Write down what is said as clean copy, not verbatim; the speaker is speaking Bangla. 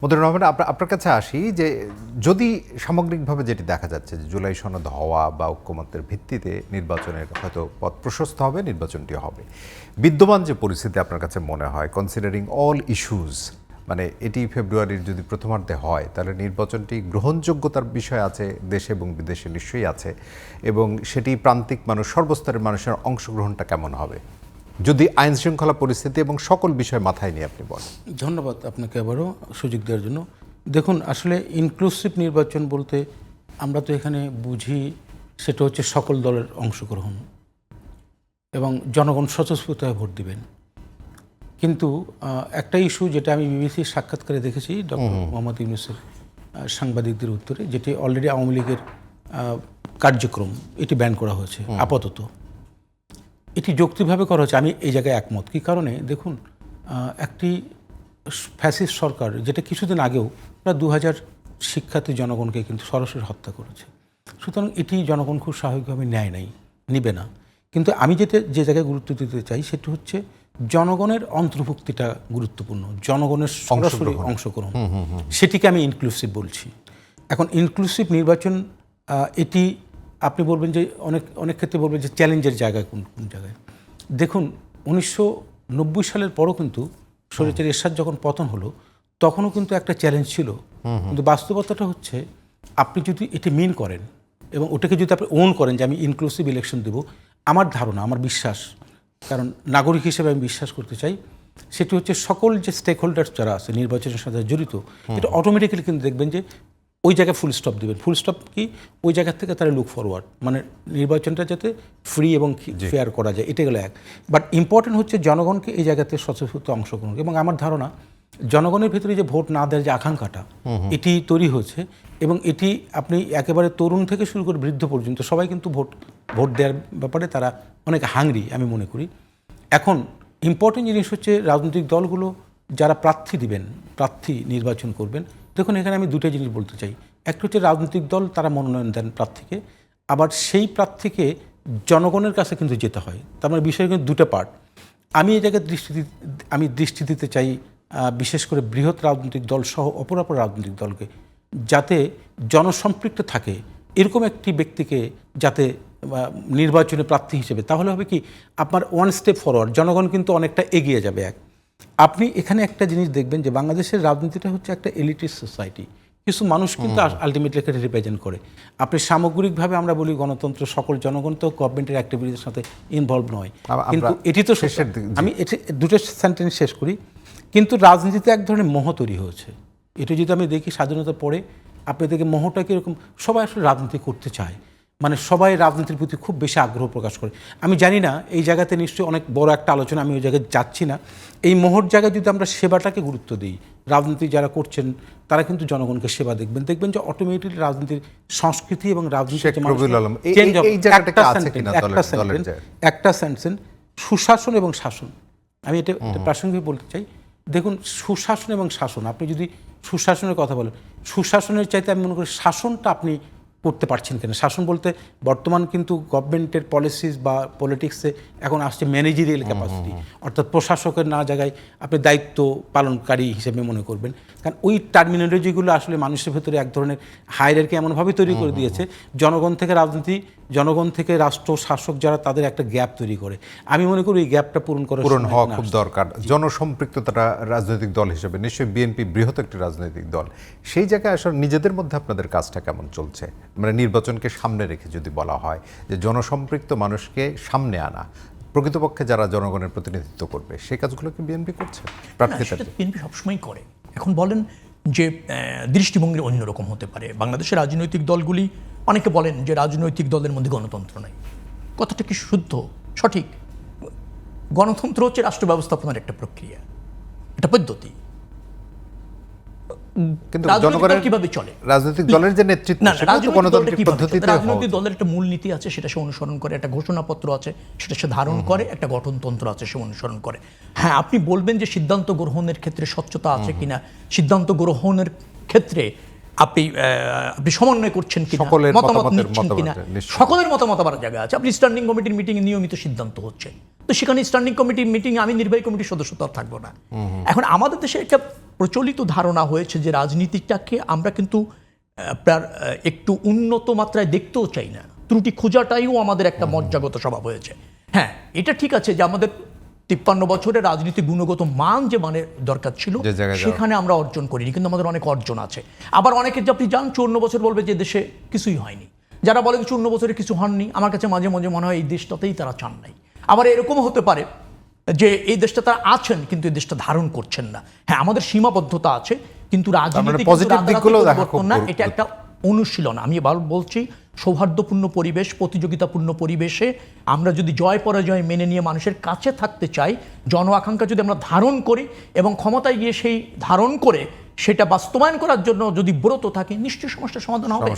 মতিউর রহমান, আপনার কাছে আসি যে যদি সামগ্রিকভাবে যেটি দেখা যাচ্ছে যে জুলাই সনদ হওয়া বা ঐক্যমত্যের ভিত্তিতে নির্বাচনের হয়তো পথ প্রশস্ত হবে, নির্বাচনটি হবে, বিদ্যমান যে পরিস্থিতি আপনার কাছে মনে হয় কনসিডারিং অল ইস্যুজ, মানে এটি ফেব্রুয়ারির যদি প্রথমার্ধে হয় তাহলে নির্বাচনটি গ্রহণযোগ্যতার বিষয় আছে দেশে এবং বিদেশে নিশ্চয়ই আছে, এবং সেটি প্রান্তিক মানুষ সর্বস্তরের মানুষের অংশগ্রহণটা কেমন হবে যদি আইন শৃঙ্খলা পরিস্থিতি এবং সকল বিষয় মাথায় নিয়ে আপনি বলেন? ধন্যবাদ আপনাকে আবারও সুযোগ দেওয়ার জন্য। দেখুন, আসলে ইনক্লুসিভ নির্বাচন বলতে আমরা তো এখানে বুঝি সেটা হচ্ছে সকল দলের অংশগ্রহণ এবং জনগণ স্বতঃস্ফূর্তভাবে ভোট দিবেন। কিন্তু একটা ইস্যু যেটা আমি বিবিসির সাক্ষাৎকারে দেখেছি ডক্টর মোহাম্মদ ইউনূসের সাংবাদিকদের উত্তরে, যেটি অলরেডি আওয়ামী লীগের কার্যক্রম এটি ব্যান করা হয়েছে আপাতত। এটি যৌক্তিকভাবে করা হচ্ছে, আমি এই জায়গায় একমত। কী কারণে? দেখুন, একটি ফ্যাসিস্ট সরকার যেটা কিছুদিন আগেও প্রায় 2000 শিক্ষার্থী জনগণকে কিন্তু সরাসরি হত্যা করেছে, সুতরাং এটি জনগণ খুব স্বাভাবিকভাবে নিবে না। কিন্তু আমি যে জায়গায় গুরুত্ব দিতে চাই সেটি হচ্ছে জনগণের অন্তর্ভুক্তিটা গুরুত্বপূর্ণ, জনগণের সরাসরি অংশগ্রহণ, সেটিকে আমি ইনক্লুসিভ বলছি। এখন ইনক্লুসিভ নির্বাচন এটি আপনি বলবেন যে অনেক ক্ষেত্রে বলবেন যে চ্যালেঞ্জের জায়গায় কোন জায়গায়। দেখুন, 1990 সালের পরও কিন্তু স্বৈরাচারী এরশাদ যখন পতন হলো তখনও কিন্তু একটা চ্যালেঞ্জ ছিল, কিন্তু বাস্তবতাটা হচ্ছে আপনি যদি এটি মিন করেন এবং ওটাকে যদি আপনি ওন করেন যে আমি ইনক্লুসিভ ইলেকশন দেব, আমার ধারণা, আমার বিশ্বাস, কারণ নাগরিক হিসেবে আমি বিশ্বাস করতে চাই, সেটি হচ্ছে সকল যে স্টেক হোল্ডার্স যারা আছে নির্বাচনের সাথে জড়িত, এটা অটোমেটিক্যালি কিন্তু দেখবেন যে ওই জায়গায় ফুল স্টপ দেবেন। ফুল স্টপ কি? ওই জায়গার থেকে তারা লুক ফরওয়ার্ড, মানে নির্বাচনটা যাতে ফ্রি এবং ফেয়ার করা যায়, এটা গেলো এক। বাট ইম্পর্টেন্ট হচ্ছে জনগণকে এই জায়গাতে স্বতঃস্ফূর্ত অংশগ্রহণ, এবং আমার ধারণা জনগণের ভিতরে যে ভোট না দেওয়ার যে আকাঙ্ক্ষাটা এটি তৈরি হয়েছে, এবং এটি আপনি একেবারে তরুণ থেকে শুরু করে বৃদ্ধ পর্যন্ত সবাই কিন্তু ভোট দেওয়ার ব্যাপারে তারা অনেক হাংরি আমি মনে করি। এখন ইম্পর্টেন্ট জিনিস হচ্ছে রাজনৈতিক দলগুলো যারা প্রার্থী নির্বাচন করবেন। দেখুন, এখানে আমি দুটো জিনিস বলতে চাই। একটা হচ্ছে রাজনৈতিক দল তারা মনোনয়ন দেন প্রার্থীকে, আবার সেই প্রার্থীকে জনগণের কাছে কিন্তু যেতে হয়। তার মানে বিষয় কিন্তু দুটো পার্ট। আমি এই জায়গায় দৃষ্টি দিতে চাই বিশেষ করে বৃহৎ রাজনৈতিক দল সহ অপর রাজনৈতিক দলকে, যাতে জনসম্পৃক্ত থাকে এরকম একটি ব্যক্তিকে যাতে নির্বাচনে প্রার্থী হিসেবে, তাহলে হবে কি আপনার ওয়ান স্টেপ ফরওয়ার্ড, জনগণ কিন্তু অনেকটা এগিয়ে যাবে। আপনি এখানে একটা জিনিস দেখবেন যে বাংলাদেশের রাজনীতিটা হচ্ছে একটা এলিটিস্ট সোসাইটি, কিছু মানুষ কিন্তু আলটিমেটলি এখানে রিপ্রেজেন্ট করে। আপনি সামগ্রিকভাবে আমরা বলি গণতন্ত্র, সকল জনগণ তো গভর্নমেন্টের অ্যাক্টিভিটির সাথে ইনভলভ নয়, কিন্তু এটি তো আমি দুটো সেন্টেন্স শেষ করি। কিন্তু রাজনীতিতে এক ধরনের মোহ তৈরি হয়েছে। এটা যদি আমি দেখি স্বাধীনতার পরে আপনি দেখে মোহটা কীরকম, সবাই আসলে রাজনীতি করতে চায়, মানে সবাই রাজনীতির প্রতি খুব বেশি আগ্রহ প্রকাশ করে। আমি জানি না, এই জায়গাতে নিশ্চয়ই অনেক বড় একটা আলোচনা, আমি ওই জায়গায় যাচ্ছি না। এই মোহর জায়গায় যদি আমরা সেবাটাকে গুরুত্ব দিই, রাজনীতি যারা করছেন তারা কিন্তু জনগণকে সেবা দেখবেন যে অটোমেটিক রাজনীতির সংস্কৃতি এবং রাজনীতির একটা সেন্টেন্স সুশাসন এবং শাসন, আমি এটা প্রাসঙ্গিক বলতে চাই। দেখুন, সুশাসন এবং শাসন, আপনি যদি সুশাসনের কথা বলেন, সুশাসনের চাইতে আমি মনে করি শাসনটা আপনি করতে পারছেন কেন। শাসন বলতে বর্তমান কিন্তু গভর্নমেন্টের পলিসিস বা পলিটিক্সে এখন আসছে ম্যানেজেরিয়াল ক্যাপাসিটি, অর্থাৎ প্রশাসকের না জায়গায় আপনি দায়িত্ব পালনকারী হিসেবে মনে করবেন, কারণ ওই টার্মিনোলজিগুলো আসলে মানুষের ভেতরে এক ধরনের হায়ারার্কি এমনভাবে তৈরি করে দিয়েছে, জনগণ থেকে রাজনীতি, জনগণ থেকে রাষ্ট্র শাসক যারা, তাদের একটা গ্যাপ তৈরি করে। আমি মনে করি এই গ্যাপটা পূরণ হওয়া খুব দরকার। জনসম্পৃক্ততা রাজনৈতিক দল হিসেবে নিশ্চয়ই বিএনপি বৃহৎ একটি রাজনৈতিক দল, সেই জায়গায় আসলে নিজেদের মধ্যে আপনাদের কাজটা কেমন চলছে? মানে নির্বাচনকে সামনে রেখে যদি বলা হয় যে জনসম্পৃক্ত মানুষকে সামনে আনা, প্রকৃতপক্ষে যারা জনগণের প্রতিনিধিত্ব করবে, সেই কাজগুলো কি বিএনপি করছে? বিএনপি সবসময় করে। এখন বলেন যে দৃষ্টিভঙ্গি অন্যরকম হতে পারে। বাংলাদেশের রাজনৈতিক দলগুলি, অনেকে বলেন যে রাজনৈতিক দলের মধ্যে গণতন্ত্র নাই। কথাটা কি শুদ্ধ, সঠিক? গণতন্ত্র হচ্ছে রাষ্ট্র ব্যবস্থাপনার একটা প্রক্রিয়া, একটা পদ্ধতি। কিন্তু জনগণের কিভাবে চলে রাজনৈতিক দলের যে নেতৃত্ব, রাজনৈতিক দলের একটা মূলনীতি আছে, সেটা সে অনুসরণ করে, একটা ঘোষণাপত্র আছে সেটা সে ধারণ করে, একটা গঠনতন্ত্র আছে সে অনুসরণ করে। হ্যাঁ, আপনি বলবেন যে সিদ্ধান্ত গ্রহণের ক্ষেত্রে স্বচ্ছতা আছে কিনা, সিদ্ধান্ত গ্রহণের ক্ষেত্রে আপনি সমন্বয় করছেন কিনা, মতামত নিচ্ছেন কিনা, সকলের মতামত আবার জায়গা আছে। আপনি স্ট্যান্ডিং কমিটির মিটিংয়ে নিয়মিত সিদ্ধান্ত হচ্ছে, তো সেখানে স্ট্যান্ডিং কমিটির মিটিংয়ে আমি নির্বাহী কমিটির সদস্য তো আর থাকবো না। এখন আমাদের দেশে একটা প্রচলিত ধারণা হয়েছে যে রাজনীতিটাকে আমরা কিন্তু একটু উন্নত মাত্রায় দেখতেও চাই না, ত্রুটি খোঁজাটাইও আমাদের একটা মজ্জাগত স্বভাব হয়েছে। হ্যাঁ, এটা ঠিক আছে যে আমাদের 53 বছরের রাজনীতি গুণগত মান যে মানের দরকার ছিল যে জায়গায় সেখানে আমরা অর্জন করিনি, কিন্তু আমাদের অনেক অর্জন আছে। আবার অনেকে যে আপনি যান 54 বছর বলবে যে দেশে কিছুই হয়নি, যারা বলে 54 বছরে কিছু হননি, আমার কাছে মাঝে মাঝে মনে হয় এই দেশটাতেই তারা চান নাই। আবার এরকমও হতে পারে যে এই দেশটা তারা আছেন কিন্তু এই দেশটা ধারণ করছেন না। হ্যাঁ, আমাদের সীমাবদ্ধতা আছে, কিন্তু রাজনীতি positive দিকগুলো দেখা খুব না, এটা একটা অনুশীলন। আমি বলছি সৌহার্দ্যপূর্ণ পরিবেশ, প্রতিযোগিতাপূর্ণ পরিবেশে আমরা যদি জয় পরাজয় মেনে নিয়ে মানুষের কাছে থাকতে চাই, জন আকাঙ্ক্ষা যদি আমরা ধারণ করি এবং ক্ষমতায় গিয়ে সেই ধারণ করে সেটা বাস্তবায়ন করার জন্য যদি ব্রত থাকে, নিশ্চয়ই সমস্যার সমাধান হবে।